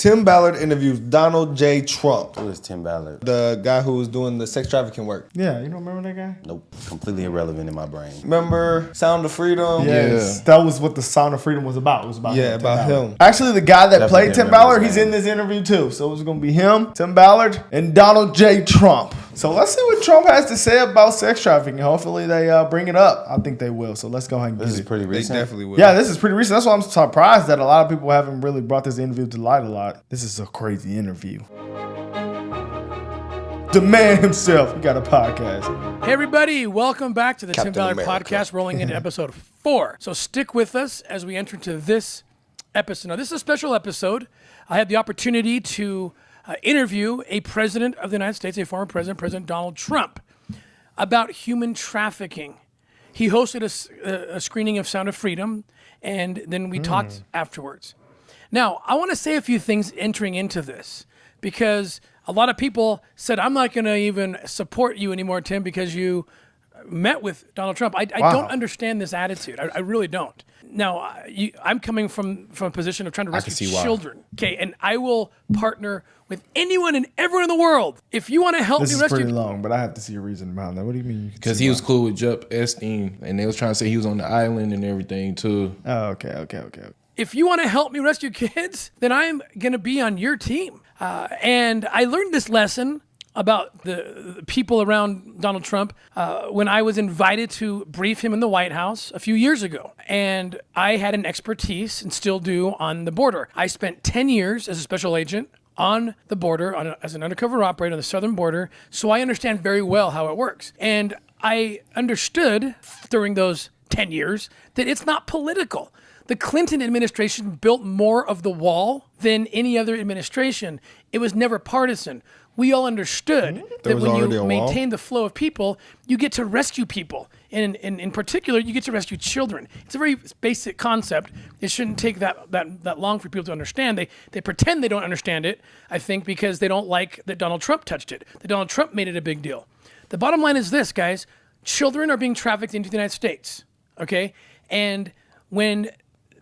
Tim Ballard interviews Donald J. Trump. Who is Tim Ballard? The guy who was doing the sex trafficking work. Yeah, you don't remember that guy? Nope. Completely irrelevant in my brain. Remember Sound of Freedom? Yes. Yeah. That was what the Sound of Freedom was about. It was about him. Actually, the guy that Definitely played Tim Ballard, he's in this interview too. So it's going to be him, Tim Ballard, and Donald J. Trump. So let's see what Trump has to say about sex trafficking. Hopefully they bring it up. I think they will. So let's go ahead and get it. This is pretty recent. They definitely will. Yeah, this is pretty recent. That's why I'm surprised that a lot of people haven't really brought this interview to light a lot. This is a crazy interview. The man himself. We got a podcast. Hey, everybody. Welcome back to the Captain Tim Ballard America. podcast, rolling into episode 4. So stick with us as we enter into this episode. Now, this is a special episode. I had the opportunity to interview a president of the United States, a former president, President Donald Trump, about human trafficking. He hosted a screening of Sound of Freedom, and then we talked afterwards. Now, I want to say a few things entering into this, because a lot of people said, I'm not going to even support you anymore, Tim, because you met with Donald Trump. I don't understand this attitude. I really don't. Now, I'm coming from a position of trying to rescue children. Okay, and I will partner with anyone and everyone in the world. If you want to help me rescue... This is pretty long, but I have to see a reason behind that. What do you mean? Because he was cool with Jupp Epstein, and they was trying to say he was on the island and everything, too. Oh, okay. If you want to help me rescue kids, then I'm going to be on your team. And I learned this lesson about the people around Donald Trump when I was invited to brief him in the White House a few years ago. And I had an expertise, and still do, on the border. I spent 10 years as a special agent on the border, as an undercover operator on the southern border, so I understand very well how it works. And I understood during those 10 years that it's not political. The Clinton administration built more of the wall than any other administration. It was never partisan. We all understood that when you maintain the flow of people, you get to rescue people. And in particular, you get to rescue children. It's a very basic concept. It shouldn't take that long for people to understand. They pretend they don't understand it, I think, because they don't like that Donald Trump touched it, that Donald Trump made it a big deal. The bottom line is this, guys. Children are being trafficked into the United States, okay? And when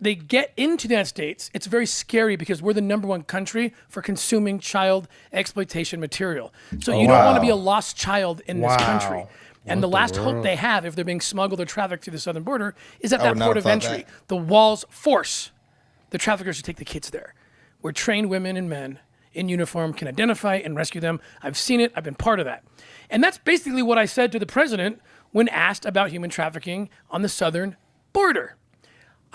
they get into the United States, it's very scary because we're the #1 country for consuming child exploitation material. So you don't want to be a lost child in this country. And the last hope they have, if they're being smuggled or trafficked through the southern border, is at that port of entry. The walls force the traffickers to take the kids there, where trained women and men in uniform can identify and rescue them. I've seen it. I've been part of that. And that's basically what I said to the president when asked about human trafficking on the southern border.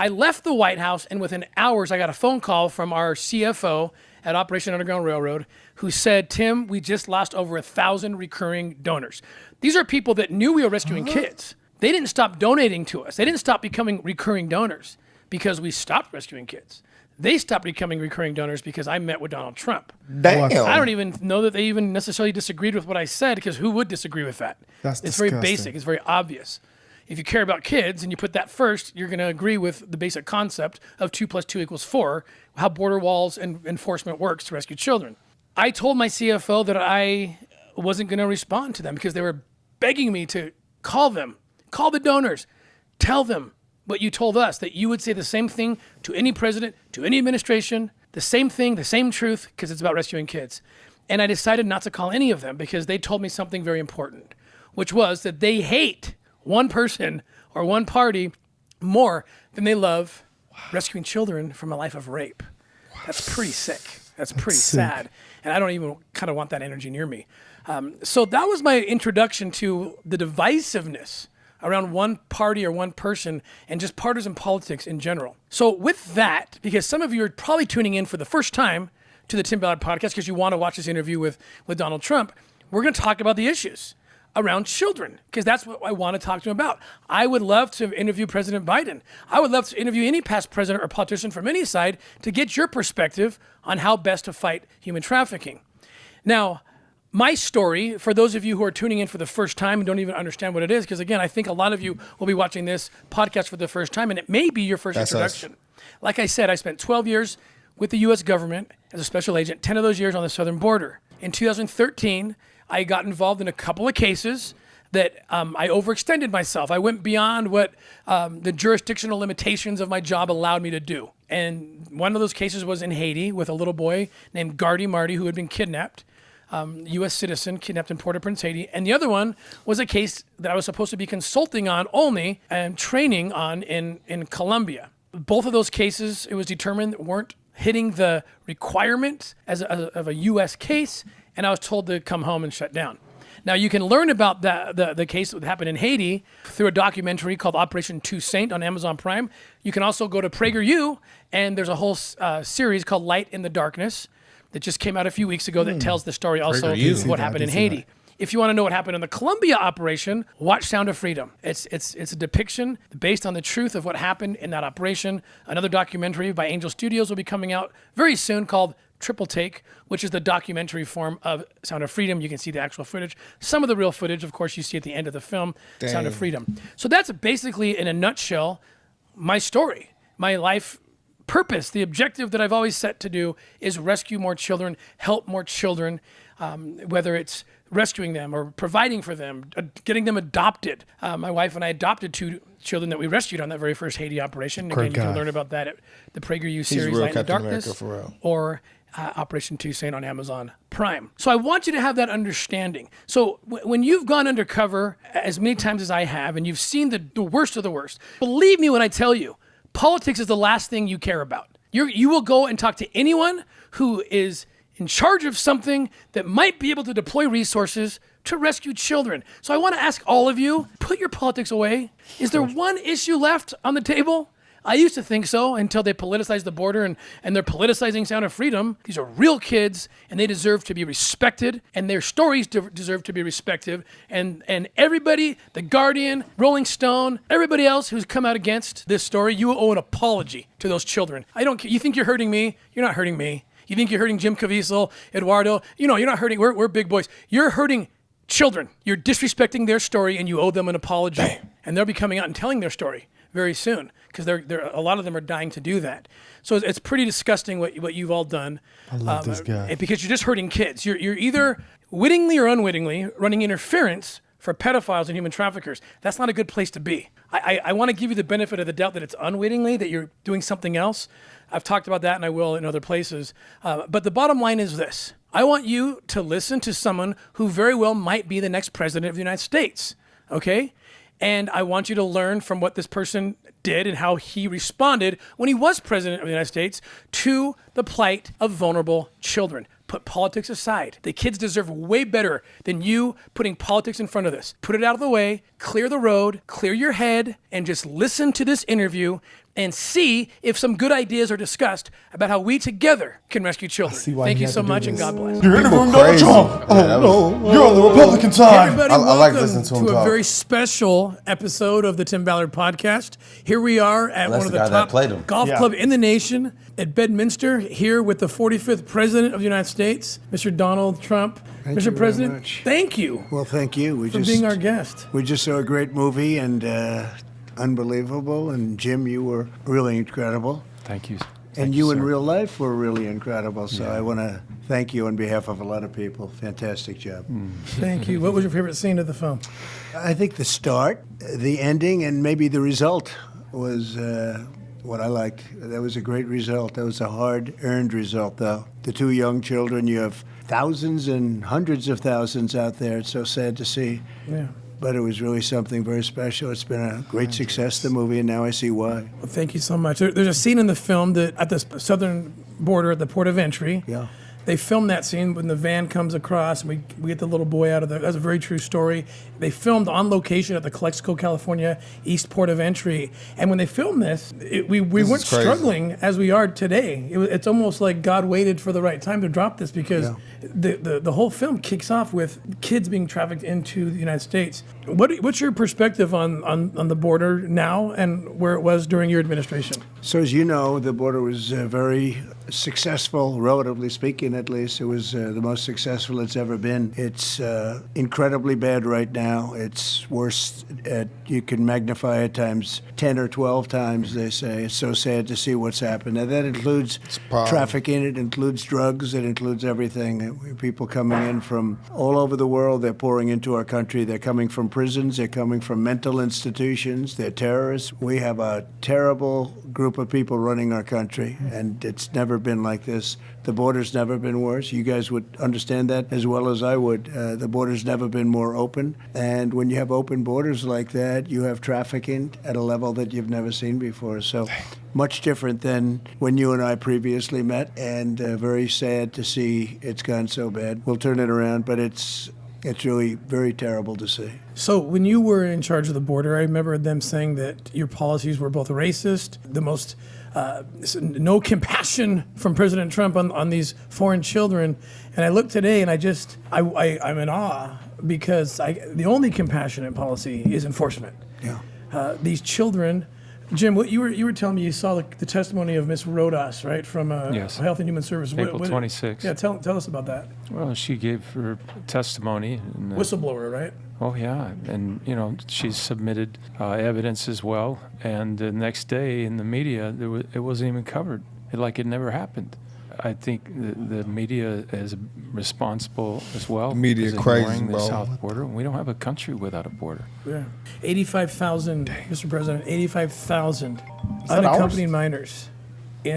I left the White House, and within hours, I got a phone call from our CFO at Operation Underground Railroad who said, Tim, we just lost over 1,000 recurring donors. These are people that knew we were rescuing kids. They didn't stop donating to us. They didn't stop becoming recurring donors because we stopped rescuing kids. They stopped becoming recurring donors because I met with Donald Trump. Damn. I don't even know that they even necessarily disagreed with what I said, because who would disagree with that? That's It's disgusting. very basic. It's very obvious. If you care about kids and you put that first, you're going to agree with the basic concept of 2 + 2 = 4, how border walls and enforcement works to rescue children. I told my CFO that I wasn't going to respond to them because they were begging me to call them, call the donors, tell them what you told us, that you would say the same thing to any president, to any administration, the same thing, the same truth, because it's about rescuing kids. And I decided not to call any of them because they told me something very important, which was that they hate one person or one party more than they love rescuing children from a life of rape. That's pretty sick. That's pretty sad. And I don't even kind of want that energy near me. So that was my introduction to the divisiveness around one party or one person and just partisan politics in general. So with that, because some of you are probably tuning in for the first time to the Tim Ballard podcast because you want to watch this interview with Donald Trump, we're going to talk about the issues around children, because that's what I want to talk to him about. I would love to interview President Biden. I would love to interview any past president or politician from any side to get your perspective on how best to fight human trafficking. Now, my story, for those of you who are tuning in for the first time and don't even understand what it is, because again, I think a lot of you will be watching this podcast for the first time, and it may be your first introduction. Like I said, I spent 12 years with the U.S. government as a special agent, 10 of those years on the southern border. In 2013, I got involved in a couple of cases that I overextended myself. I went beyond what the jurisdictional limitations of my job allowed me to do. And one of those cases was in Haiti with a little boy named Gardy Marty who had been kidnapped, U.S. citizen, kidnapped in Port-au-Prince, Haiti. And the other one was a case that I was supposed to be consulting on only and training on in Colombia. Both of those cases, it was determined, weren't hitting the requirement of a U.S. case, and I was told to come home and shut down. Now, you can learn about the case that happened in Haiti through a documentary called Operation Toussaint on Amazon Prime. You can also go to PragerU, and there's a whole series called Light in the Darkness that just came out a few weeks ago that tells the story also of what happened in Haiti. If you want to know what happened in the Colombia operation, watch Sound of Freedom. It's a depiction based on the truth of what happened in that operation. Another documentary by Angel Studios will be coming out very soon called Triple Take, which is the documentary form of Sound of Freedom. You can see the actual footage. Some of the real footage, of course, you see at the end of the film, Sound of Freedom. So that's basically, in a nutshell, my story, my life purpose. The objective that I've always set to do is rescue more children, help more children, whether it's rescuing them or providing for them, getting them adopted. My wife and I adopted 2 children that we rescued on that very first Haiti operation. Again, you can learn about that at the PragerU series, real Light in the Captain Darkness, America, for real. or Operation Toussaint on Amazon Prime. So I want you to have that understanding. So when you've gone undercover as many times as I have, and you've seen the worst of the worst, believe me when I tell you, politics is the last thing you care about. You will go and talk to anyone who is in charge of something that might be able to deploy resources to rescue children. So I want to ask all of you, put your politics away. Is there one issue left on the table? I used to think so until they politicized the border and they're politicizing Sound of Freedom. These are real kids and they deserve to be respected and their stories deserve to be respected. And everybody, The Guardian, Rolling Stone, everybody else who's come out against this story, you owe an apology to those children. I don't care. You think you're hurting me? You're not hurting me. You think you're hurting Jim Caviezel, Eduardo? You're not hurting. We're big boys. You're hurting children. You're disrespecting their story and you owe them an apology. Bam. And they'll be coming out and telling their story very soon because a lot of them are dying to do that. So it's pretty disgusting what you've all done. I love this guy. Because you're just hurting kids. You're either wittingly or unwittingly running interference for pedophiles and human traffickers. That's not a good place to be. I want to give you the benefit of the doubt that it's unwittingly, that you're doing something else. I've talked about that and I will in other places. But the bottom line is this. I want you to listen to someone who very well might be the next president of the United States, okay? And I want you to learn from what this person did and how he responded when he was president of the United States to the plight of vulnerable children. Put politics aside. The kids deserve way better than you putting politics in front of this. Put it out of the way, clear the road, clear your head, and just listen to this interview and see if some good ideas are discussed about how we together can rescue children. Thank you so much and God bless. You're interviewing Donald crazy. Trump. Yeah, No, you're on the Republican side. Everybody, I like welcome listening to him a talk. very special episode of the Tim Ballard podcast. Here we are at That's one of the the guy that top played him. golf Yeah. club in the nation at Bedminster, here with the 45th President of the United States, Mr. Donald Trump. Thank Mr. you very President, much. thank you Well, thank you. for being our guest. We just saw a great movie and unbelievable. And Jim, you were really incredible. Thank you. And you in real life were really incredible. So I want to thank you on behalf of a lot of people. Fantastic job. Thank you. What was your favorite scene of the film? I think the start, the ending, and maybe the result was what I liked. That was a great result. That was a hard-earned result, though. The 2 young children, you have thousands and hundreds of thousands out there. It's so sad to see. Yeah. But it was really something very special. It's been a great success, the movie, and now I see why. Well, thank you so much. There's a scene in the film that at the southern border at the port of entry. Yeah. They filmed that scene when the van comes across and we get the little boy out of there. That's a very true story. They filmed on location at the Calexico, California East Port of Entry. And when they filmed this, we weren't is crazy. struggling as we are today. It's almost like God waited for the right time to drop this because the whole film kicks off with kids being trafficked into the United States. What's your perspective on the border now and where it was during your administration? So as you know, the border was very successful, relatively speaking at least. It was the most successful it's ever been. It's incredibly bad right now. It's worse. You can magnify it times 10 or 12 times, they say. It's so sad to see what's happened. And that includes trafficking. It includes drugs. It includes everything. People coming in from all over the world. They're pouring into our country. They're coming from prisons. They're coming from mental institutions. They're terrorists. We have a terrible group of people running our country, and it's never been like this. The border's never been worse. You guys would understand that as well as I would. The border's never been more open. And when you have open borders like that, you have trafficking at a level that you've never seen before. So much different than when you and I previously met, and very sad to see it's gone so bad. We'll turn it around, but it's really very terrible to see. So when you were in charge of the border, I remember them saying that your policies were both racist, the most no compassion from President Trump on these foreign children. And I look today and I'm in awe because the only compassionate policy is enforcement. Yeah. These children, Jim, what you were telling me, you saw the testimony of Miss Rodas, right, from Yes. Health and Human Services. April 26th. Yeah, tell us about that. Well, she gave her testimony. And, Whistleblower, right? oh, yeah. And, she submitted evidence as well. And the next day in the media, it wasn't even covered. It never happened. I think the media is responsible as well. Media is crazy, ignoring the bro. south border. We don't have a country without a border. Yeah. 85,000, Mr. President, 85,000 that unaccompanied minors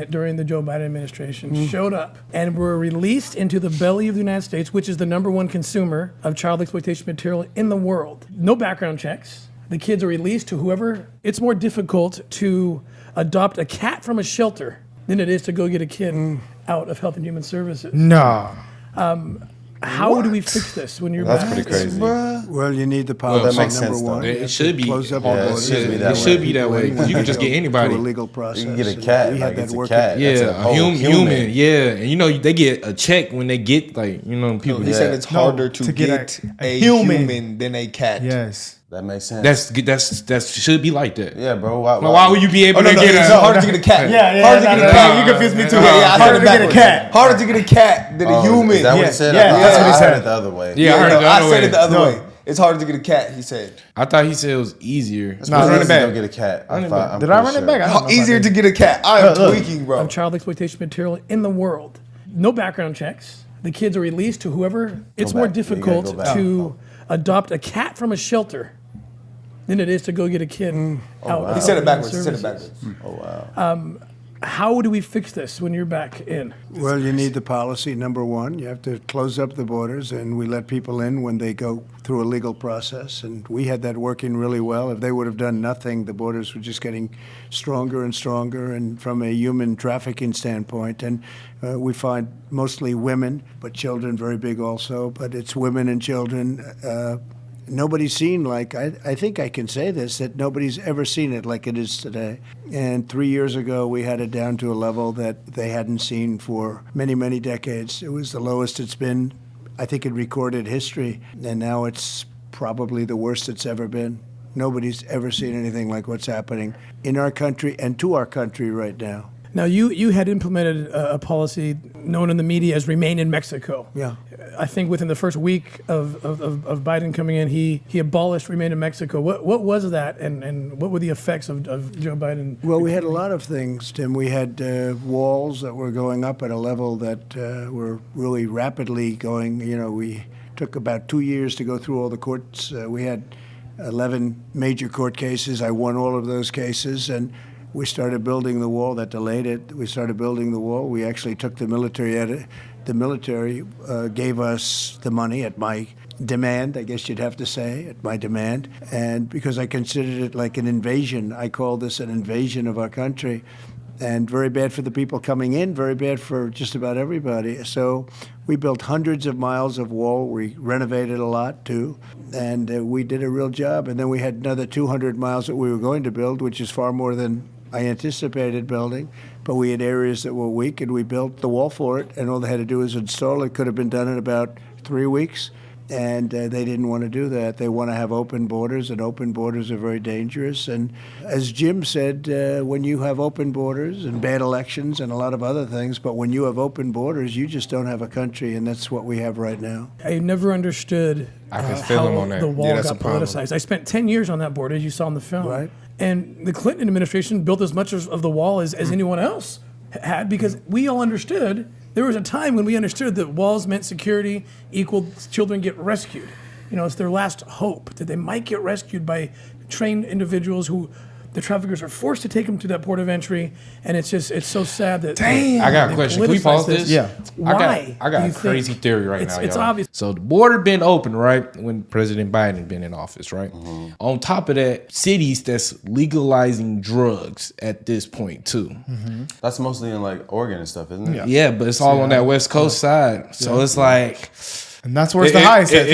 during the Joe Biden administration showed up and were released into the belly of the United States, which is the #1 consumer of child exploitation material in the world. No background checks. The kids are released to whoever. It's more difficult to adopt a cat from a shelter than it is to go get a kid out of Health and Human Services. No. How do we fix this when you're That's back? pretty crazy. Well, you need the policy, that makes number sense, one. though. You It have should to be. close up Yeah, all it borders. should be that It should be that way, because you can just get Through anybody. a legal process. You can get a And cat. we had Like, that it's a working. cat. That's Yeah, a whole human. Yeah, and they get a check when they get people. He said it's harder to to get get a human. human than a cat. Yes. That makes sense. That should be like that. yeah, bro. Why would you be able Oh, no, to no, get it's a? harder to get a cat. Yeah, Harder to no, get no, a no, cat. you confused me too. Yeah, I said Harder it to get a backwards. cat. Harder to get a cat than a human. Is that what he said? Yeah, that's what he I said. heard it the other way. Yeah, I heard no, it the I other said way. it the other No. way. It's harder to get a cat, he said. I thought he said it was easier. No, run it Easy back. to get a cat. I'm Did I pretty run it sure. back? I don't know if I Easier did. to get a cat. I am Look. tweaking, bro. Of child exploitation material in the world. No background checks. The kids are released to whoever. It's more back. Yeah, you gotta difficult go back. to adopt a cat from a shelter than it is to go get a kid out. of He said it Health and backwards. He Human said it Services. backwards. Oh, wow. How do we fix this when you're back in? Well, you need the policy, number one. You have to close up the borders, and we let people in when they go through a legal process. And we had that working really well. If they would have done nothing, the borders were just getting stronger and stronger, and from a human trafficking standpoint. And we find mostly women, but children very big also. But it's women and children. Nobody's seen I think I can say this, that nobody's ever seen it like it is today. And 3 years ago, we had it down to a level that they hadn't seen for many, many decades. It was the lowest it's been, I think, in recorded history. And now it's probably the worst it's ever been. Nobody's ever seen anything like what's happening in our country and to our country right now. Now, you had implemented a policy known in the media as Remain in Mexico. Yeah. I think within the first week of Biden coming in, he abolished Remain in Mexico. What was that, and what were the effects of Joe Biden? Well, we had a lot of things, Tim. We had walls that were going up at a level that were really rapidly going. We took about 2 years to go through all the courts. We had 11 major court cases. I won all of those cases, and we started building the wall. That delayed it. We started building the wall. We actually took the military at it. The military gave us the money at my demand, I guess you'd have to say, at my demand. And because I considered it like an invasion, I called this an invasion of our country. And very bad for the people coming in, very bad for just about everybody. So we built hundreds of miles of wall. We renovated a lot, too. And we did a real job. And then we had another 200 miles that we were going to build, which is far more than I anticipated building. But we had areas that were weak, and we built the wall for it. And all they had to do was install it. Could have been done in about 3 weeks. And they didn't want to do that. They want to have open borders, and open borders are very dangerous. And as Jim said, when you have open borders and bad elections and a lot of other things, but when you have open borders, you just don't have a country, and that's what we have right now. I never understood I can feel him how on that. the wall Yeah, that's got a problem. politicized. I spent 10 years on that board, as you saw in the film. Right. And the Clinton administration built as much of the wall as anyone else had, because we all understood. There was a time when we understood that walls meant security equaled children get rescued. You know, it's their last hope that they might get rescued by trained individuals who the traffickers are forced to take them to that port of entry. And it's so sad that. Damn. I got a they question. Can we politicize pause this? Yeah. Why? I got do a you crazy think? theory right It's- now. it's y'all. obvious. So the border been open, right? When President Biden been in office, right? On top of that, cities that's legalizing drugs at this point too. That's mostly in like Oregon and stuff, isn't it? Yeah. Yeah, but it's all on that West Coast side. So it's like And that's where it's the highest at, too.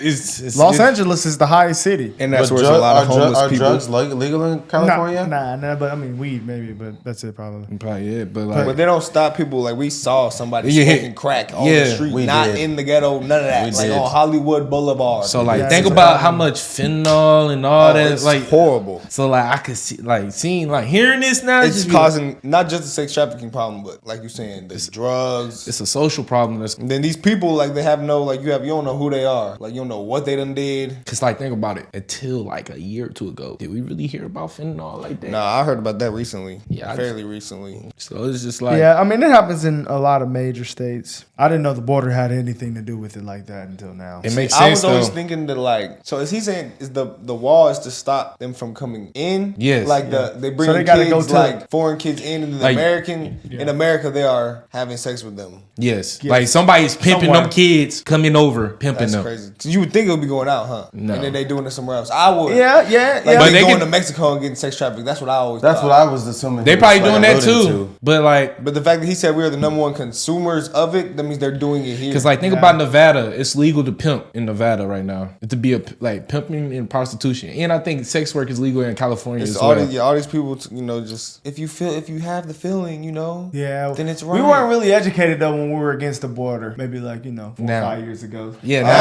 it's Los Angeles is the highest city. And that's But where there's a lot of homeless are people. drugs legal in California? Nah, but I mean, weed maybe, but that's it probably. Probably, yeah, but like But they don't stop people. Like, we saw somebody Yeah. smoking crack on Yeah, the street, we not did. in the ghetto, none of that. We Like did. on Hollywood Boulevard. so like Yeah, think it's about like- how much fentanyl and all that it's like horrible. So like I could see like seeing like hearing this now It's just be causing not just a sex trafficking problem, but like you're saying, the drugs. it's a social problem that's And then these people, like, they have no, like, you don't know who they are. Like, you don't know what they done did. Cause like think about it. Until like a year or two ago, did we really hear about fentanyl like that? Nah, I heard about that recently. Yeah, fairly recently. So it's just like Yeah, I mean, it happens in a lot of major states. I didn't know the border had anything to do with it like that until now. it makes I sense was always though. thinking that, like, so is he saying is the wall is to stop them from coming in? Yes. Like they bring So they gotta kids, go to- like foreign kids in, and then Like- in America they are having sex with them. Yes. Yes. Like somebody's pimping Somewhere. them kids coming over, pimping That's them. crazy. 'Cause you would think it would be going out, huh? No. And then they doing it somewhere else. I would. Yeah. Like But they they going can- to Mexico and getting sex trafficked. That's what I always. That's thought. what I was assuming. They he was, probably like, doing that alluding too. to. But like But the fact that he said we are the number one consumers of it, that means they're doing it here. Because like think about Nevada, it's legal to pimp in Nevada right now. To be a like pimping and prostitution, and I think sex work is legal in California it's as all well. all these people, just if you have the feeling, Yeah, then it's We right. weren't really educated though when we were against the border. Maybe like 4 or Now. 5 years ago. Yeah, I now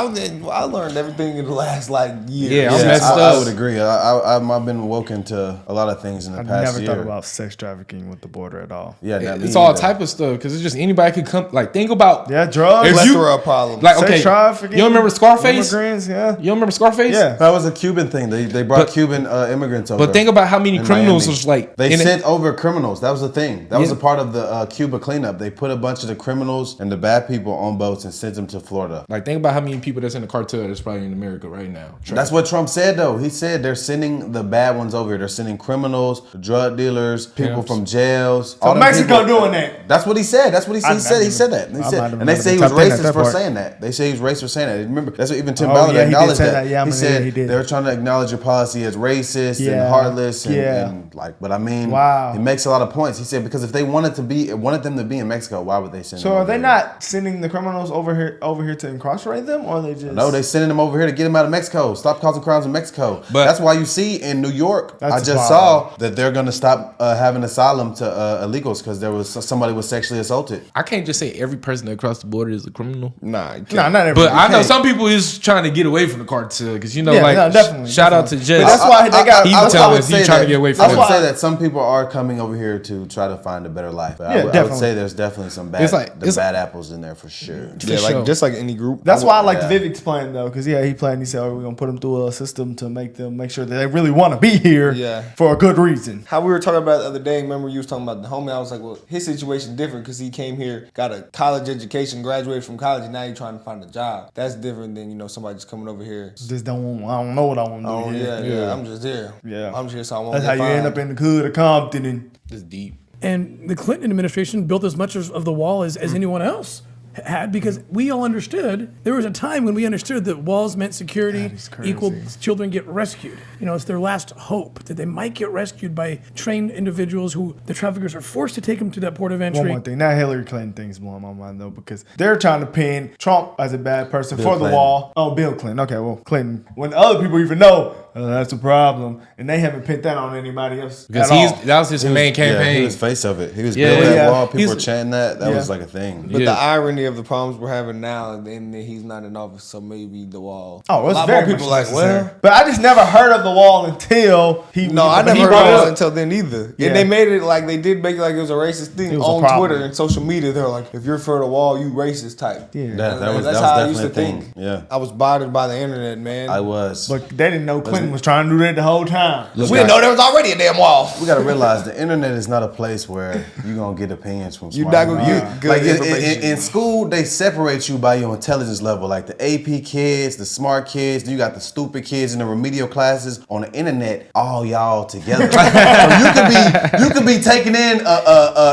don't every- know. I learned everything in the last year. Yeah, I'm Yeah, messed I up. would agree. I've been woken to a lot of things in the I past never year. thought about sex trafficking with the border at all. Yeah, not me it's all either. type of stuff because it's just anybody could come. Like think about Yeah, drugs, If Plethora you- of problems. like sex okay, trafficking. you don't remember Scarface? Immigrants, yeah. You don't remember Scarface? Yeah. That was a Cuban thing. They brought But- Cuban immigrants over. But think about how many in criminals Miami. was like They in it- sent over criminals. That was the thing. That was Yeah. a part of the Cuba cleanup. They put a bunch of the criminals and the bad people on boats and sent them to Florida. Like think about how many people that's in the cartel that's probably in America right now. That's what Trump said, though. He said they're sending the bad ones over here. They're sending criminals, drug dealers, people Pimps. from jails. So all them Mexico people. doing that. That's what he said. That's what he said. I He said. He said that. I He might said, have and they never say he been was tapped in at racist that for part. saying that. They say he was racist for saying that. Remember, that's what even Tim Oh, Ballard yeah, he did acknowledged say that. that. Yeah, he man, said yeah, he did. they were trying to acknowledge your policy as racist Yeah. and heartless and, Yeah. and like. But I mean, Wow. he makes a lot of points. He said because if they wanted them to be in Mexico, why would they send? So them are over they here? not sending the criminals over here to incarcerate them, or are they just? No, they sending them over here to get them out of Mexico. Stop causing crimes in Mexico. But- that's why you see in New York, That's I the just problem. saw that they're going to stop having asylum to illegals because there was somebody was sexually assaulted. I can't just say every person that crossed the border is a criminal. Nah, you can't. No, not everybody. But I know can't. some people is trying to get away from the cartel because you know, Yeah, like no, definitely, shout out to definitely. Jess. But that's why they got. He that's tell why- us he trying to get away from I would it. say that some people are coming over here to try to find a better life. But Yeah, I would definitely. say there's definitely some bad, It's like- it's- bad apples in there for sure. Yeah, For like sure. just like any group. That's why I like yeah. Vivek's plan though, because he played. He said, "Oh, we're gonna put them through a system to make sure that they really want to be here, Yeah. for a good reason." How we were talking about the other day, remember you was talking about the homie, I was like, well, his situation different because he came here, got a college education, graduated from college, and now he's trying to find a job. That's different than, somebody just coming over here. Just I don't know what I want to do Oh, here. yeah, I'm just here. Yeah. I'm just here so I won't That's get how you end fined. up in the hood of Compton. And It's deep. And the Clinton administration built as much of the wall as anyone else had, because we all understood. There was a time when we understood that walls meant security That is crazy. equaled children get rescued. It's their last hope that they might get rescued by trained individuals who the traffickers are forced to take them to that port of one entry. more thing, that Hillary Clinton thing's blowing my mind though, because they're trying to pin Trump as a bad person Bill for the Clinton. wall. Oh, Bill Clinton. Okay, well, Clinton. When other people even know that's a problem, and they haven't pinned that on anybody else Because at all. that was his main Yeah, he campaign. was face of it. He was Yeah, building that yeah. wall. People He's- were chanting that. That Yeah. was like a thing. But Yeah. the irony many of the problems we're having now, and then he's not in office, so maybe the wall. Oh, a it's lot very more people much like, necessary. well. But I just never heard of the wall until he. No, I but never he heard brought of it it up. until then either. Yeah. And they made it like they did make it like it was a racist thing It was a on problem. Twitter and social media. They're like, if you're for the wall, you racist type. Yeah. That was That's how I used definitely to a thing. think. Yeah, I was bothered by the internet, man. I was. But they didn't know Clinton was trying to do that the whole time. we didn't know there was already a damn wall. We gotta realize the internet is not a place where you're gonna get opinions from You're smart not gonna people. get good Like information. in school, they separate you by your intelligence level. Like the AP kids, the smart kids, then you got the stupid kids in the remedial classes. On the internet, all y'all together. So you could be taking in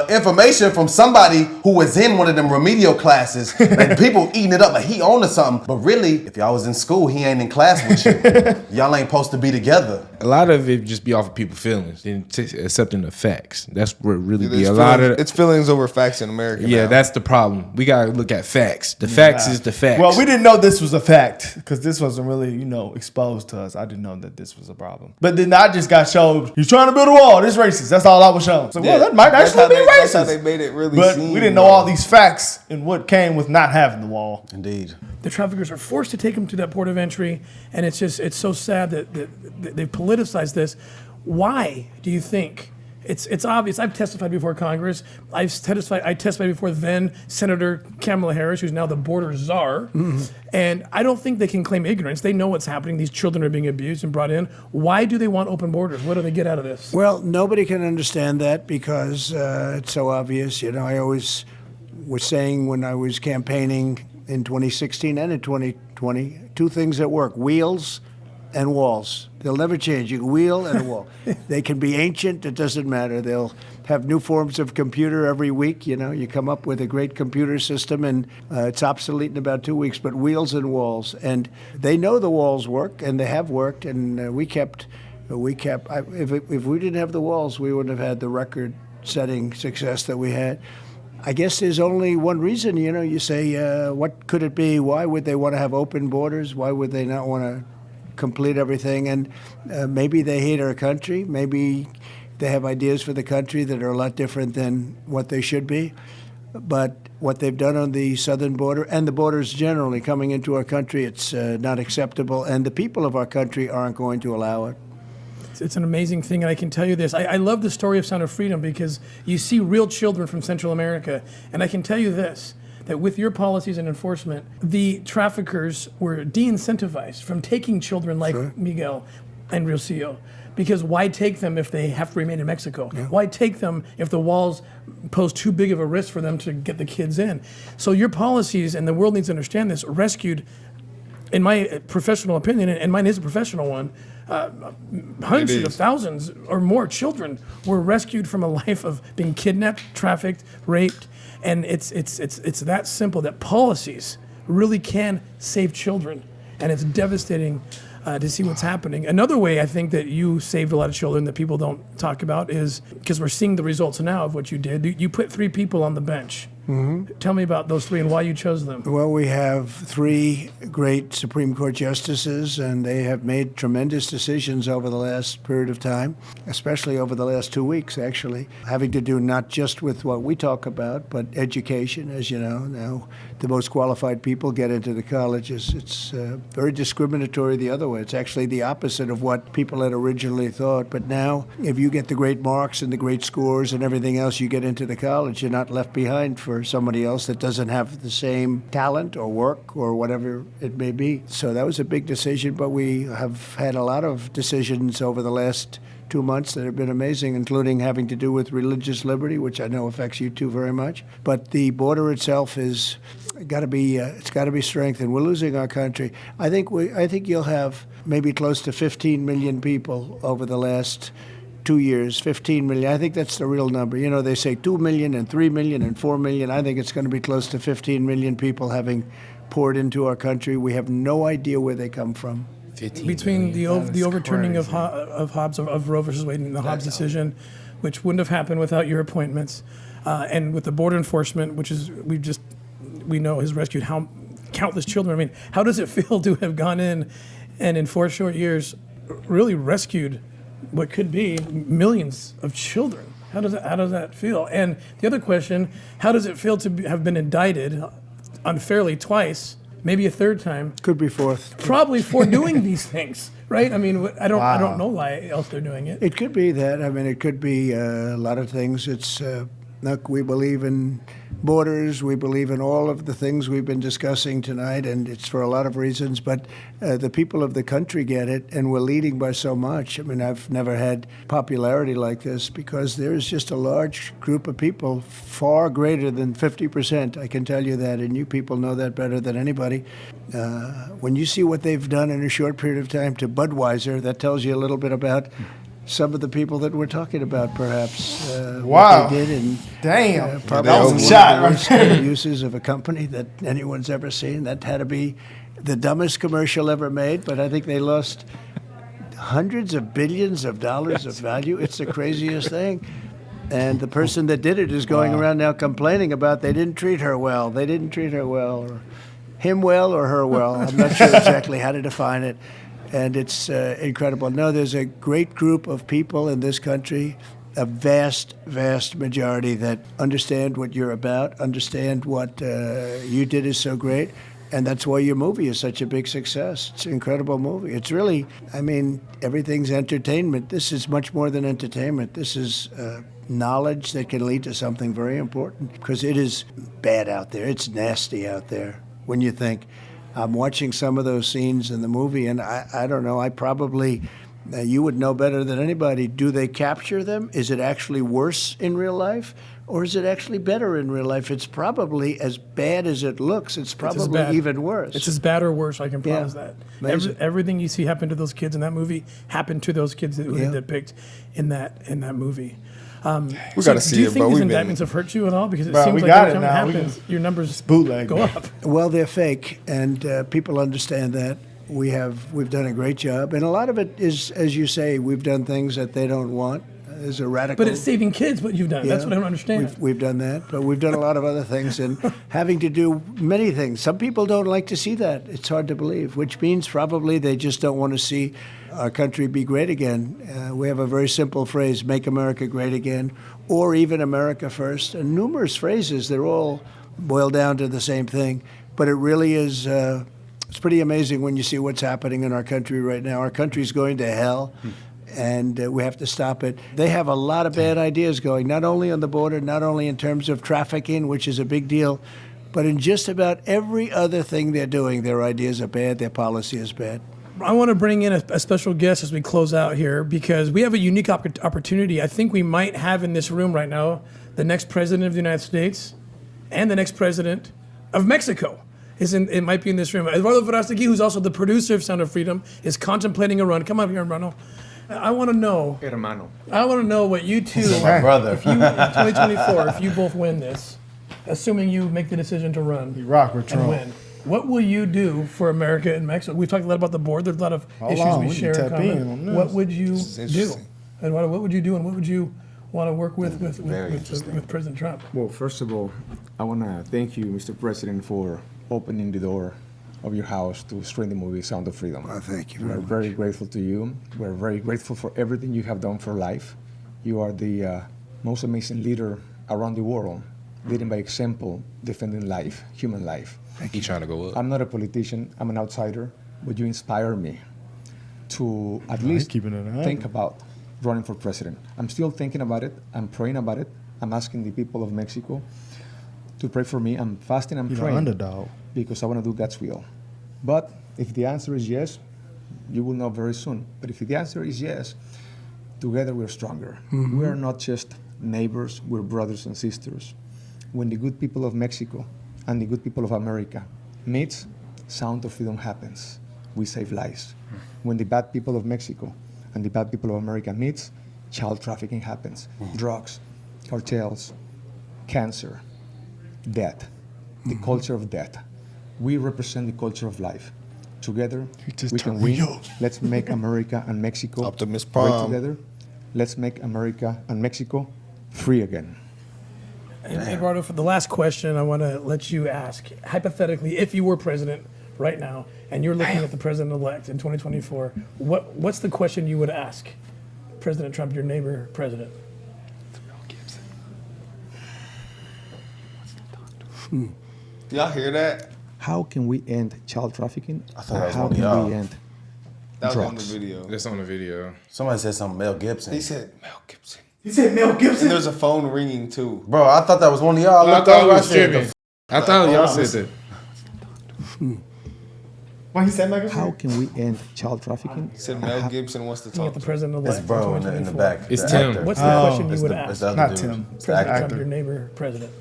information from somebody who was in one of them remedial classes, and people eating it up like he owned something. But really, if y'all was in school, he ain't in class with you. Y'all ain't supposed to be together. A lot of it just be off of people's feelings and accepting the facts. That's where it really be It's a lot feelings, of. it's feelings over facts in America. Yeah, now. that's the problem. We gotta look at facts. The facts is the facts. Well, we didn't know this was a fact because this wasn't really, exposed to us. I didn't know that this was a problem. But then I just got showed, he's trying to build a wall. This racist. That's all I was shown. So, well, that might That's actually how be they- racist. That's how they made it really But seem. we didn't know all these facts and what came with not having the wall. Indeed. The traffickers are forced to take them to that port of entry, and it's so sad that they've politicized this. Why do you think? It's obvious. I've testified before Congress. I testified before then Senator Kamala Harris, who's now the border czar. And I don't think they can claim ignorance. They know what's happening. These children are being abused and brought in. Why do they want open borders? What do they get out of this? Well, nobody can understand that because it's so obvious. I always was saying when I was campaigning in 2016 and in 2020, two things that work: wheels and walls. They'll never change. You can wheel and a wall. They can be ancient. It doesn't matter. They'll have new forms of computer every week. You come up with a great computer system, and it's obsolete in about 2 weeks. But wheels and walls, and they know the walls work, and they have worked. And we kept. If we didn't have the walls, we wouldn't have had the record-setting success that we had. I guess there's only one reason. You say, what could it be? Why would they want to have open borders? Why would they not want to complete everything? And maybe they hate our country. Maybe they have ideas for the country that are a lot different than what they should be. But what they've done on the southern border and the borders generally coming into our country, it's not acceptable. And the people of our country aren't going to allow it. It's an amazing thing, and I can tell you this. I love the story of Sound of Freedom because you see real children from Central America, and I can tell you this, that with your policies and enforcement, the traffickers were de-incentivized from taking children like Miguel and Rocio. Because why take them if they have to remain in Mexico? Yeah. Why take them if the walls pose too big of a risk for them to get the kids in? So your policies, and the world needs to understand this, rescued, in my professional opinion, and mine is a professional one, hundreds of thousands or more children were rescued from a life of being kidnapped, trafficked, raped, and it's that simple. That policies really can save children, and it's devastating to see what's happening. Another way I think that you saved a lot of children that people don't talk about is because we're seeing the results now of what you did. You put 3 people on the bench. Mm-hmm. Tell me about those 3 and why you chose them. Well, we have 3 great Supreme Court justices, and they have made tremendous decisions over the last period of time, especially over the last 2 weeks, actually, having to do not just with what we talk about, but education. As you know, now the most qualified people get into the colleges. It's very discriminatory the other way. It's actually the opposite of what people had originally thought. But now, if you get the great marks and the great scores and everything else, you get into the college. You're not left behind for somebody else that doesn't have the same talent or work or whatever it may be. So that was a big decision, but we have had a lot of decisions over the last 2 months that have been amazing, including having to do with religious liberty, which I know affects you too very much. But the border itself is got to be strengthened. We're losing our country. I think you'll have maybe close to 15 million people over the last 2 years, 15 million. I think that's the real number. They say 2 million and 3 million and 4 million. I think it's going to be close to 15 million people having poured into our country. We have no idea where they come from. Between the overturning of Hobbs of Roe versus Wade and the Hobbs decision, which wouldn't have happened without your appointments, and with the border enforcement, which is we know has rescued countless children. I mean, how does it feel to have gone in and in 4 short years really rescued what could be millions of children? How does that feel? And the other question, how does it feel to have been indicted unfairly twice, maybe a third time, Could be fourth. probably for doing these things, right? I mean, I don't know why else they're doing it. It could be that. I mean, it could be a lot of things. It's look, we believe in borders. We believe in all of the things we've been discussing tonight, and it's for a lot of reasons. But the people of the country get it, and we're leading by so much. I mean, I've never had popularity like this because there is just a large group of people, far greater than 50%. I can tell you that, and you people know that better than anybody. When you see what they've done in a short period of time to Budweiser, that tells you a little bit about some of the people that we're talking about, perhaps. Wow. What they did, and Damn. probably That was a one shot of the right worst there. uses of a company that anyone's ever seen. That had to be the dumbest commercial ever made, but I think they lost hundreds of billions of dollars of value. It's the craziest thing. And the person that did it is going around now complaining about they didn't treat her well. They didn't treat her well, or him well, or her well. I'm not sure exactly how to define it. And it's incredible. No, there's a great group of people in this country, a vast, vast majority that understand what you're about, understand what you did is so great, and that's why your movie is such a big success. It's an incredible movie. It's really, I mean, everything's entertainment. This is much more than entertainment. This is knowledge that can lead to something very important, because it is bad out there. It's nasty out there when you think. I'm watching some of those scenes in the movie, and I don't know, I probably, you would know better than anybody. Do they capture them? Is it actually worse in real life, or is it actually better in real life? It's probably as bad as it looks. It's probably bad. even worse. It's as bad or worse, I can promise Yeah. that. Amazing. Everything you see happen to those kids in that movie happened to those kids that who Yeah. they depict in that movie. We gotta see do you it, think bro. these We've been- indictments have hurt you at all? Because it Bro, seems we like got every it time it now. We happens, your numbers bootleg, go bro. up. Well, they're fake, and people understand that. We've done a great job, and a lot of it is, as you say, we've done things that they don't want. There's a radical. But it's saving kids, what you've done. That's what I don't understand. We've done that, but we've done a lot of other things and having to do many things. Some people don't like to see that. It's hard to believe, which means probably they just don't want to see our country be great again. We have a very simple phrase, make America great again, or even America first, and numerous phrases. They're all boil down to the same thing, but it really is, it's pretty amazing when you see what's happening in our country right now. Our country's going to hell. And we have to stop it. They have a lot of bad ideas going, not only on the border, not only in terms of trafficking, which is a big deal, but in just about every other thing they're doing. Their ideas are bad, their policy is bad. I want to bring in a special guest as we close out here, because we have a unique opportunity. I think we might have in this room right now the next president of the United States and the next president of Mexico. It might be in this room. Eduardo Verástegui, who's also the producer of Sound of Freedom, is contemplating a run. Come up here, hermano. I want to know. Hermano. I want to know what you two, My brother. if you in 2024, if you both win this, assuming you make the decision to run You rock with and Trump. win, what will you do for America and Mexico? We've talked a lot about the border. There's a lot of issues on, we we can share in tap in on common. this. What would you is do? interesting. Eduardo, what would you do, and what would you want to work with Very interesting. with President Trump? Well, first of all, I want to thank you, Mr. President, for opening the door of your house to stream the movie Sound of Freedom. Well, thank you We're very much. very grateful to you. We're very grateful for everything you have done for life. You are the most amazing leader around the world, leading by example, defending life, human life. He trying to go up. I'm not a politician, I'm an outsider, but you inspire me to at least keeping it on. think about running for president. I'm still thinking about it, I'm praying about it, I'm asking the people of Mexico to pray for me. I'm fasting, I'm You're the praying underdog. because I want to do God's will. But if the answer is yes, you will know very soon. But if the answer is yes, together we're stronger. We are not just neighbors, we're brothers and sisters. When the good people of Mexico and the good people of America meet, Sound of Freedom happens. We save lives. When the bad people of Mexico and the bad people of America meet, child trafficking happens. Drugs, cartels, cancer, death, the culture of death. We represent the culture of life. Together, just we can turned me win. up. Let's make America and Mexico Optimus great Prime. together. Let's make America and Mexico free again. And Eduardo, for the last question, I want to let you ask, hypothetically, if you were president right now and you're looking at the president-elect in 2024, what's the question you would ask President Trump, your neighbor president? Y'all hear that? How can we end child trafficking? I thought that was How one of can y'all. we end That was on the drugs? video. That's on the video. Somebody said something. Mel Gibson. He said Mel Gibson. He said Mel And Gibson. there's a phone ringing too. Bro, I thought that was one of y'all. I looked thought it over, was said, tripping. I thought y'all said that. Why he said Mel Gibson? How can we end child trafficking? He said Mel Gibson wants to You got talk the to president of It's bro in the back. It's the Tim. actor. What's the question you It's would the- ask? it's the other Not dude. Tim. It's the President. actor. Trump, your neighbor president.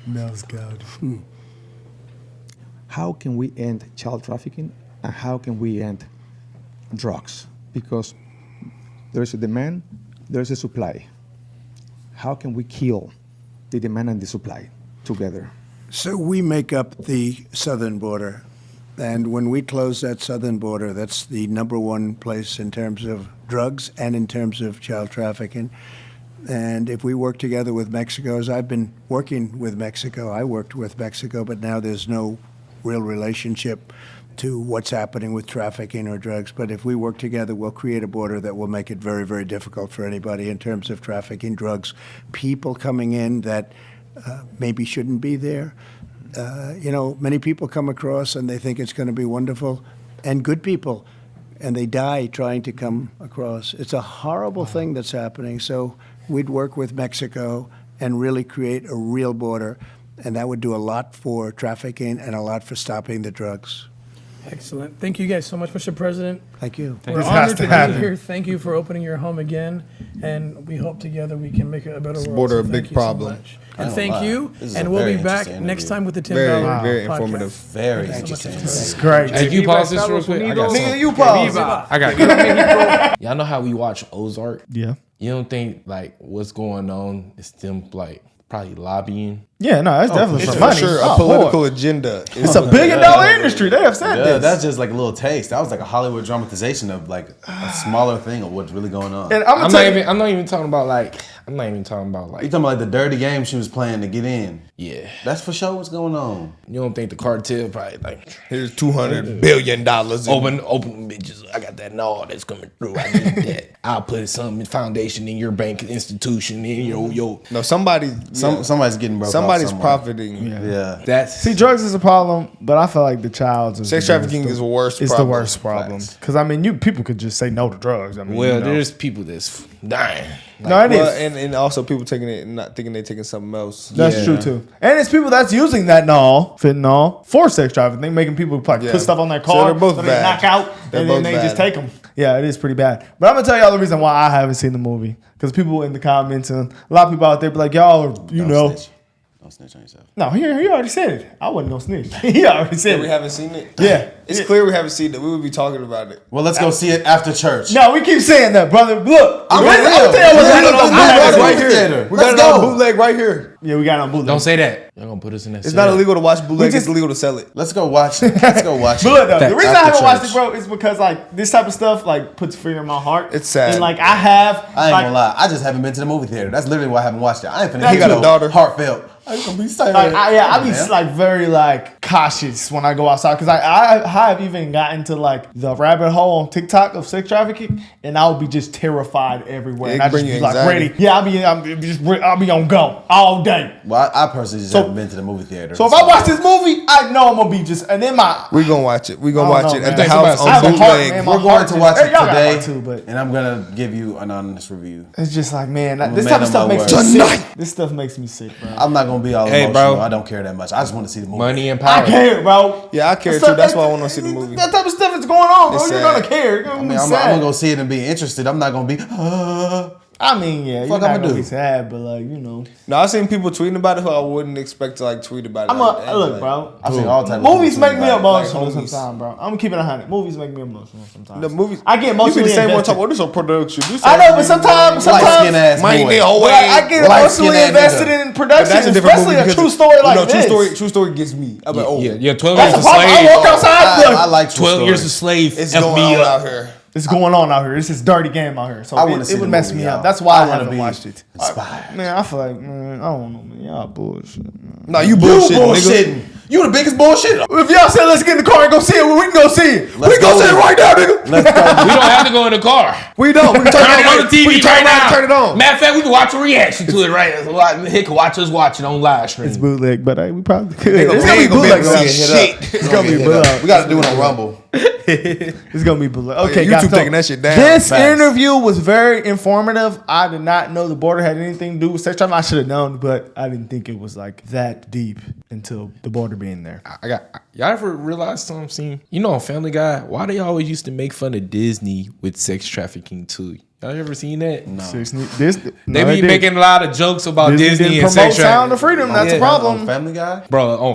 Mel's God. How can we end child trafficking and how can we end drugs? Because there's a demand, there's a supply. How can we kill the demand and the supply together? So we make up the southern border. And when we close that southern border, that's the number one place in terms of drugs and in terms of child trafficking. And if we work together with Mexico, as I've been working with Mexico, I worked with Mexico, but now there's no real relationship to what's happening with trafficking or drugs. But if we work together, we'll create a border that will make it very, very difficult for anybody in terms of trafficking drugs. People coming in that maybe shouldn't be there. Many people come across and they think it's going to be wonderful, and good people, and they die trying to come across. It's a horrible thing that's happening. So we'd work with Mexico and really create a real border, and that would do a lot for trafficking and a lot for stopping the drugs. Excellent. Thank you guys so much, Mr. President. Thank you. We're This has honored to to happen. be here. Thank you for opening your home again, and we hope together we can make it a better world. border a So big thank you so problem. much. I And don't thank lie. you, This is a and we'll very be back interesting next interview. time with the Tim Very, Ballard very podcast. informative. Very interesting. It's great. Hey, can you pause this real quick? I got Nigga, something. you pause. I got it. Y'all know how we watch Ozark? Yeah. You don't think like what's going on is them like probably lobbying? Yeah, no, that's definitely It's for for money. sure Oh, a political boy. agenda. It's a $1 billion industry. They have said Yeah, this. that's just like a little taste. That was like a Hollywood dramatization of like a smaller thing of what's really going on. And I'm I'm gonna tell not you, even. I'm not even talking about like. I'm not even talking about You like. talking about like the dirty game she was playing to get in? Yeah. That's for sure what's going on. You don't think the cartel probably like Here's $200 billion. in- open bitches? I got that no that's coming through. I need that. I'll put some foundation in your bank institution in your. No, somebody. Somebody's getting broke. Somebody's off somewhere. profiting. Yeah. That's see, drugs is a problem, but I feel like the child's is Sex the trafficking biggest- is the worst It's problem. the worst problem Facts. because I mean, people could just say no to drugs. I mean, well, you know. there's people that's dying. No, it is. Well, and also people taking it and not thinking they're taking something else. That's Yeah. true too. And it's people that's using that fentanyl for sex trafficking. They making people like Yeah. put stuff on their So car, they're both they bad. knock out, They're and then both they bad. just take them. Yeah, it is pretty bad. But I'm gonna tell y'all the reason why I haven't seen the movie because people in the comments and a lot of people out there be like, y'all, are, you Don't know, snitch. Don't snitch on yourself. no, he already said it. I wasn't no snitch. He already said We it. haven't seen it. Yeah. It's Yeah. clear we haven't seen it. We would be talking about it. Well, let's go see it after church. No, we keep saying that, brother. Look, I'm I'm real. gonna tell you We what's got it going on on. bootleg I have it right right here. here. We Let's got it on go. bootleg right here. Yeah, we got it on bootleg. Don't say that. Y'all gonna put us in that. It's not illegal to watch bootleg. just- It's illegal to sell it. Let's go watch it. Let's go watch But look, it. though, the Facts. reason I After haven't watched church. it, bro, is because like this type of stuff like puts fear in my heart. It's sad. And like I have, I ain't like, gonna lie. I just haven't been to the movie theater. That's literally why I haven't watched it. I ain't finna He hit got a no daughter. Heartfelt. I'm gonna be sad. Like I be Man. like very like cautious when I go outside because I have even gotten to like the rabbit hole on TikTok of sex trafficking and I'll be just terrified everywhere. Yeah, And it I bring just you be like anxiety. ready. Yeah, I'll be on go all day. Well, I personally just So- haven't been to the movie theater. So if I watch this movie, I know I'm gonna be just and then my We gonna watch it. We gonna I watch don't it know, at man. the Think house about I have on a heart, bootleg. man. My we're going heart to just- watch Hey, it y'all got today, one too, but and I'm gonna give you an honest review. it's just like man, this man type of of stuff my makes me word. sick. This stuff makes me sick, bro. I'm not gonna be all Hey, emotional. bro. I don't care that much. I just want to see the movie. money and I power. care, bro. Yeah, I care Stuff too. That's that- why I want to see the movie. That type of stuff is going on, bro. It's You're sad. gonna care. You're gonna I mean, be I'm sad. gonna go see it and be interested. I'm not gonna be. I mean, yeah, you're Fuck not I'ma gonna do? be sad, but like, you know. No, I've seen people tweeting about it who I wouldn't expect to like tweet about it. I'm like that. look, Like, bro. I've seen all types. Movies of make me about it. emotional homies. sometimes, bro. I'm gonna keep it 100. Movies make me emotional sometimes. The movies. I get You emotionally be the same one invested. talking. Oh, this is a production. This I know, but is- sometimes, Light-skinned ass Mind boy. the whole But way. I get Light-skinned emotionally ass invested nigga. in But production, that's a different especially movie a because true story like no, this. True story gets me. I'm like, oh, Yeah, 12 That's years the a problem. I slave. walk outside. I like true 12 years a stories. slave. it's F going me on up. out here. It's going on out here. It's this dirty game out here. So I wanna see it would the mess movie, me up. y'all. That's why I, wanna haven't be watched it. inspired. Man, I feel like, man, I don't know, man. Y'all bullshit, man. No, you You bullshitting, nigga. bullshitting. You the biggest bullshitter. If y'all said let's get in the car and go see it, well, we can go see it. Let's we can go go. see it right now, nigga. Let's go. We don't have to go in the car. We don't. We can turn Turn it it on the TV We can turn right it on. now. Turn it on. Matter of fact, we can watch a reaction to it right. He can watch us watch it on live stream. It's bootleg, but we probably could. They It's gonna be gonna bootleg. be able to get hit up. It's gonna be bootleg. We got to do it on Rumble. It's gonna be bootleg. yeah, Okay, YouTube guys, so taking that shit down This fast. interview was very informative. I did not know the border had anything to do with sex trafficking. I should have known, but I didn't think it was like that deep until the border being there. Y'all ever realize something? You know, on Family Guy, why they always used to make fun of Disney with sex trafficking too? Y'all ever seen that? No. They They be making a lot of jokes about Disney didn't and promote sex Sound trafficking. of Freedom. That's a On problem. Family Guy. Bro,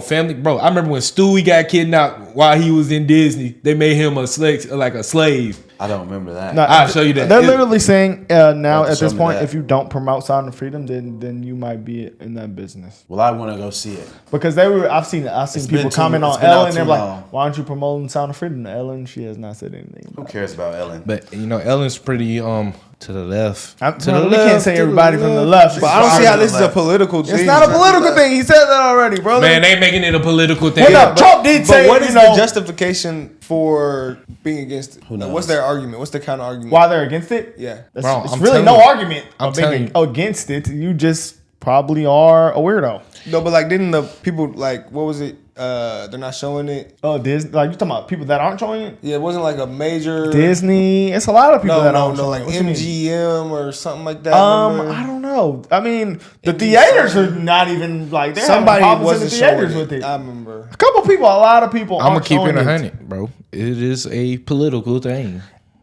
I remember when Stewie got kidnapped while he was in Disney. They made him a slave. I don't remember that. No, I'll show you that. They're literally saying now to at show this me point, that. if you don't promote Sound of Freedom, then you might be in that business. Well, I want to go see it. Because I've seen It's people been comment it's on been out Ellen. They're too like, long. "Why aren't you promoting Sound of Freedom?" Ellen, she has not said anything. Who cares about Ellen? But you know, Ellen's pretty to the left. We can't say everybody from the left. But I don't see how this is a political thing. It's not a political thing. He said that already, brother. Man, they making it a political thing. Well, no, Trump did say, But what is you know, the justification for being against it? Who knows? What's their argument? What's the counter argument? why they're against it. Yeah. Bro, It's I'm really telling no you. argument I'm of being telling you. against it. You just probably are a weirdo. No, but like, didn't the people like what was it? They're not showing it. Oh, Disney. Like you talking about people that aren't showing it? Yeah, it wasn't like a major Disney. It's a lot of people that aren't no, showing like it. What you mean? MGM or something like that. remember? I don't know. I mean, the theaters are not even like they're Somebody having problems in wasn't the theaters showing with it. it. I remember. A couple people, a lot of people. I'm gonna aren't keep it showing 100, bro. It is a political thing.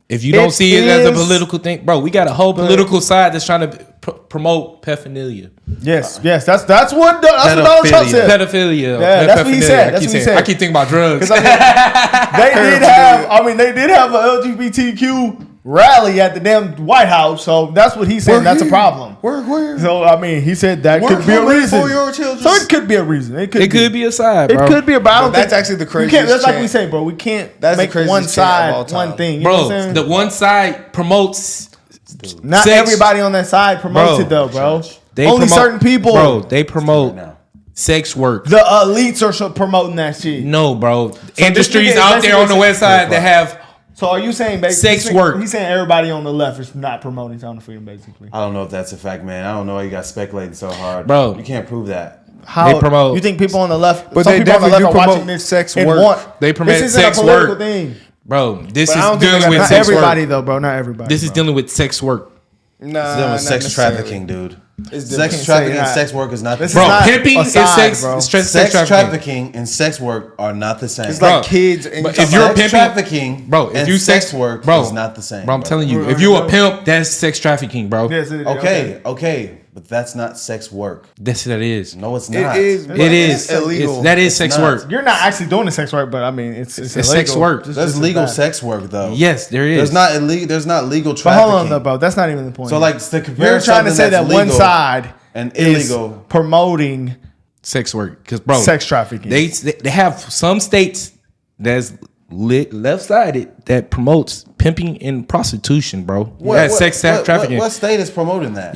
If you don't It see it as a is, political thing, bro, we got a whole political side that's trying to promote pedophilia. Yes, that's what Donald Trump said. Pedophilia. Yeah, that's what he pedophilia. said. That's what he said. I keep thinking about drugs. They did have an LGBTQ rally at the damn White House, so that's what he said. That's a problem. Where? So I mean, he said that We're could be a coming reason. for your children. So it could be a reason. It could be a side, bro. It could be a battle. But that's actually the That's craziest like we chant. say, bro. We can't That's the make craziest one chant of side all time. one thing. You know what I'm Bro, saying? the one side promotes. Not sex- everybody on that side promotes Bro, it though, bro. They Only promote- certain people. Bro, they promote sex work. The elites are promoting that shit. No, bro. this Industries nigga out there on the basically west side that have. So are you saying basically Sex work. He's saying everybody on the left is not promoting Sound of Freedom, basically. I don't know if that's a fact, man. I don't know why you got speculating so hard, Bro. You can't prove that. How They promote- You think people on the left? But some they people on the definitely left do are watching promote this sex and work. want. They promote this isn't sex a political work. thing. Bro, this But I is don't think dealing they with got Not sex everybody work. though, bro. Not everybody. This is bro. dealing with sex work. Nah, It's dealing with not sex necessarily. trafficking, dude. It's Sex different. trafficking Say and that. sex work is not the This is same. Bro, not pimping a is side, sex. bro. Sex Sex trafficking. trafficking and sex work are not the same. It's like Bro, kids. And but you if talking you're about- sex pimping- trafficking, Bro, if and you sex work bro, is not the same. Bro, I'm bro. telling you, if you a pimp, that's sex trafficking, bro. Yes, it is. Okay, but that's not sex work. That's what it is. No, it's not. it is. It is. It's illegal. That is sex not. work. You're not actually doing the sex work, but I mean, it's It's illegal. sex work. Just There's as legal bad. sex work though. Yes, there is. There's not illegal. There's not legal But trafficking. hold on, though, bro. That's not even the point. So like to compare you're trying to something say that that's one legal side and is illegal. promoting sex work, because bro, sex trafficking. They have some states that's left sided that promotes pimping and prostitution, bro. That's sex trafficking. What state is promoting that?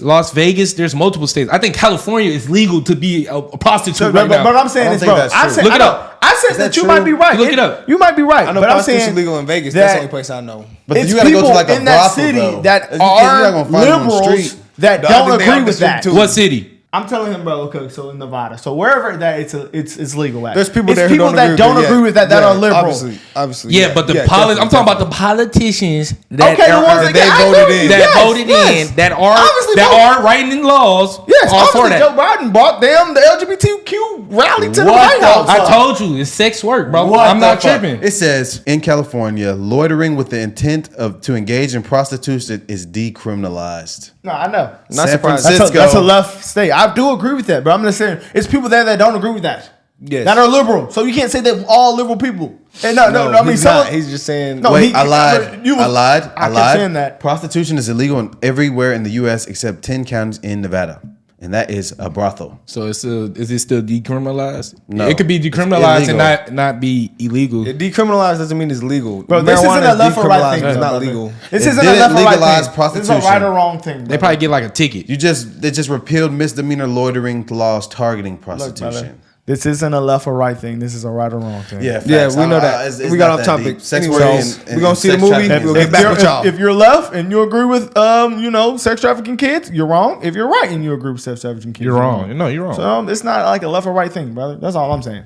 Las Vegas. There's multiple states. I think California is legal to be a prostitute So, right now. but I'm saying I don't this, think bro. that's I true. said, Look I it know- up. I said Is that that you true? might be right. Look it up. You might be right. I know but I'm prostitution saying legal in Vegas. That's the that only place I know. But it's you gotta go people to like a in that brothel, city though. that You're not are gonna find them on the liberals street. that I don't think they agree on the with street, that. too. What city? I'm telling him, bro. Okay, so in Nevada, so wherever that it's legal at. There's people it's there who people don't that agree don't with it. agree with that Yeah, are liberal. Obviously. Yeah, but the I'm talking about the politicians that Okay, the ones that I voted agree in. with. that Yes, voted yes. in that are Obviously that voted. are writing laws. Yes, are for obviously that. Joe Biden brought them the LGBTQ rally to the What White the House. I told you it's sex work, bro. What I'm the not fuck? tripping. It says in California, loitering with the intent to engage in prostitution is decriminalized. No, I know. Not San surprised. Francisco. That's a left state. I do agree with that, but I'm just saying it's people there that don't agree with that. Yes. That are liberal. So you can't say that all liberal people. And no, I mean he's some. not. He's just saying. No, Wait, he- I lied. but you was- I lied. I I kept lied. saying that. Prostitution is illegal everywhere in the U.S. except 10 counties in Nevada, and that is a brothel. So is it still decriminalized? No. It could be It's decriminalized and illegal. not be illegal. It decriminalized doesn't mean it's legal. Bro, this isn't Marijuana a left or right decriminalized, thing. but It's though, not brother. legal. This It isn't a didn't left or right legalize thing. This is a prostitution. right or wrong thing. They probably get like a ticket. They just repealed misdemeanor loitering laws targeting prostitution. This isn't a left or right thing. This is a right or wrong thing. Yeah, Yeah, facts. we know that. It's we got not off that topic. deep. Sex Anyways, work and we gonna see the sex movie. trafficking We'll is- get back with y'all. If you're left and you agree with, sex trafficking kids, you're wrong. If you're right and you agree with sex trafficking kids, You're wrong. No, you're wrong. So it's not like a left or right thing, brother. That's all I'm saying.